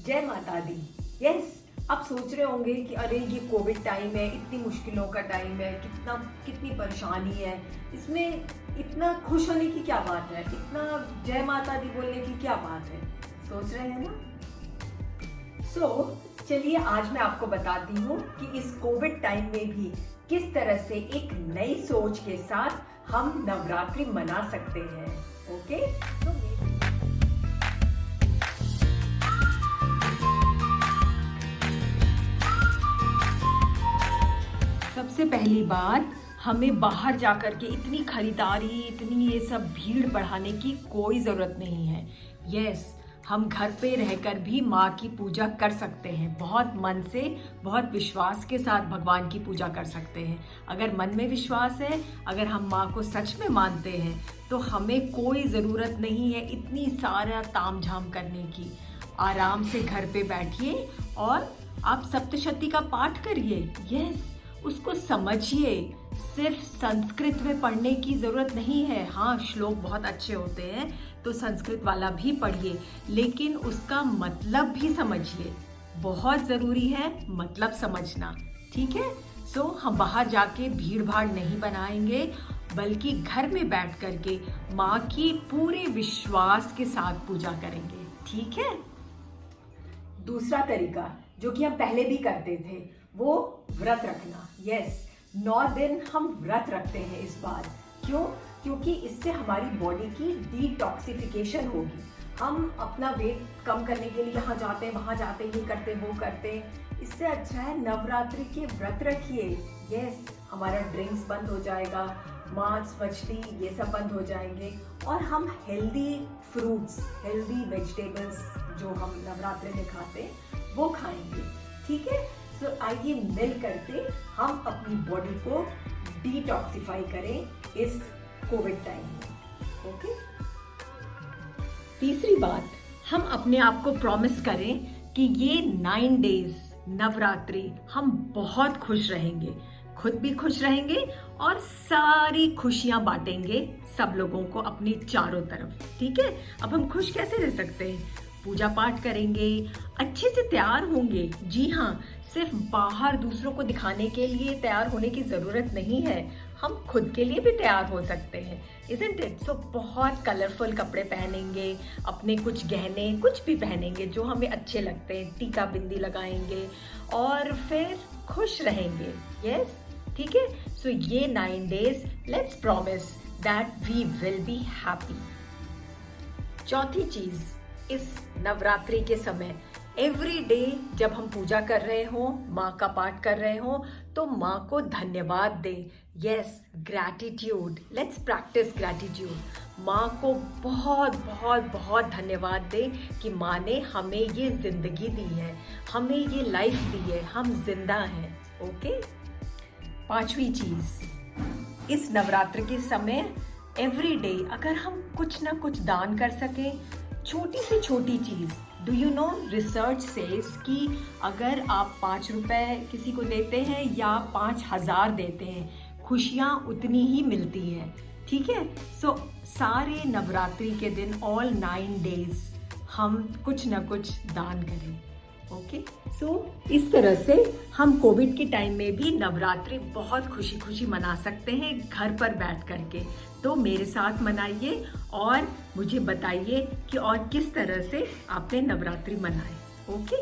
जय माता दी। यस, आप सोच रहे होंगे कि अरे ये कोविड टाइम है, इतनी मुश्किलों का टाइम है, कितनी परेशानी है, इसमें इतना खुश होने की क्या बात है, इतना जय माता दी बोलने की क्या बात है, सोच रहे हैं ना। चलिए आज मैं आपको बताती हूँ कि इस कोविड टाइम में भी किस तरह से एक नई सोच के साथ हम नवरात्रि मना सकते हैं। ओके, सबसे पहली बात, हमें बाहर जाकर के इतनी खरीदारी, इतनी ये सब भीड़ बढ़ाने की कोई ज़रूरत नहीं है। यस, हम घर पे रहकर भी माँ की पूजा कर सकते हैं। बहुत मन से, बहुत विश्वास के साथ भगवान की पूजा कर सकते हैं। अगर मन में विश्वास है, अगर हम माँ को सच में मानते हैं, तो हमें कोई ज़रूरत नहीं है इतनी सारा तामझाम करने की। आराम से घर पे बैठिए और आप सप्तशती का पाठ करिए। यस, उसको समझिए। सिर्फ संस्कृत में पढ़ने की ज़रूरत नहीं है। हाँ, श्लोक बहुत अच्छे होते हैं तो संस्कृत वाला भी पढ़िए, लेकिन उसका मतलब भी समझिए। बहुत ज़रूरी है मतलब समझना, ठीक है। हम बाहर जाके भीड़ भाड़ नहीं बनाएंगे, बल्कि घर में बैठ करके माँ की पूरे विश्वास के साथ पूजा करेंगे, ठीक है। दूसरा तरीका जो कि हम पहले भी करते थे, वो व्रत रखना। यस, 9 दिन हम व्रत रखते हैं इस बार। क्यों? क्योंकि इससे हमारी बॉडी की डिटॉक्सिफिकेशन होगी। हम अपना वेट कम करने के लिए यहाँ जाते हैं, वहाँ जाते हैं, ये करते वो करते हैं। इससे अच्छा है नवरात्रि के व्रत रखिए। यस, हमारा ड्रिंक्स बंद हो जाएगा, मांस मछली ये सब बंद हो जाएंगे, और हम हेल्दी फ्रूट्स, हेल्दी वेजिटेबल्स जो हम नवरात्रि में खाते हैं वो खाएंगे, ठीक है। आइए मिल करके हम अपनी बॉडी को डिटॉक्सिफाई करें इस कोविड टाइम में। ओके। तीसरी बात, हम अपने आप को प्रॉमिस करें कि ये 9 डेज नवरात्रि हम बहुत खुश रहेंगे, खुद भी खुश रहेंगे और सारी खुशियां बांटेंगे सब लोगों को अपनी चारों तरफ, ठीक है। अब हम खुश कैसे रह सकते हैं? पूजा पाठ करेंगे, अच्छे से तैयार होंगे। जी हाँ, सिर्फ बाहर दूसरों को दिखाने के लिए तैयार होने की ज़रूरत नहीं है, हम खुद के लिए भी तैयार हो सकते हैं, isn't it? बहुत कलरफुल कपड़े पहनेंगे, अपने कुछ गहने कुछ भी पहनेंगे जो हमें अच्छे लगते हैं, टीका बिंदी लगाएंगे और फिर खुश रहेंगे। यस, ठीक है। ये 9 days, let's promise that we will be happy. चौथी चीज़, इस नवरात्रि के समय एवरी डे जब हम पूजा कर रहे हों, माँ का पाठ कर रहे हों, तो माँ को धन्यवाद दें। Yes, gratitude, let's practice gratitude. माँ को बहुत बहुत बहुत धन्यवाद दें कि माँ ने हमें ये जिंदगी दी है, हमें ये लाइफ दी है, हम जिंदा हैं। ओके। पांचवी चीज़, इस नवरात्र के समय एवरी डे अगर हम कुछ ना कुछ दान कर सकें, छोटी से छोटी चीज़। Do you know, research says कि अगर आप 5 रुपए किसी को देते हैं या 5,000 देते हैं, खुशियाँ उतनी ही मिलती हैं, ठीक है। सारे नवरात्रि के दिन, ऑल 9 डेज हम कुछ ना कुछ दान करें। ओके। इस तरह से हम कोविड के टाइम में भी नवरात्रि बहुत खुशी खुशी मना सकते हैं घर पर बैठ करके। तो मेरे साथ मनाइए और मुझे बताइए कि और किस तरह से आपने नवरात्रि मनाए। ओके।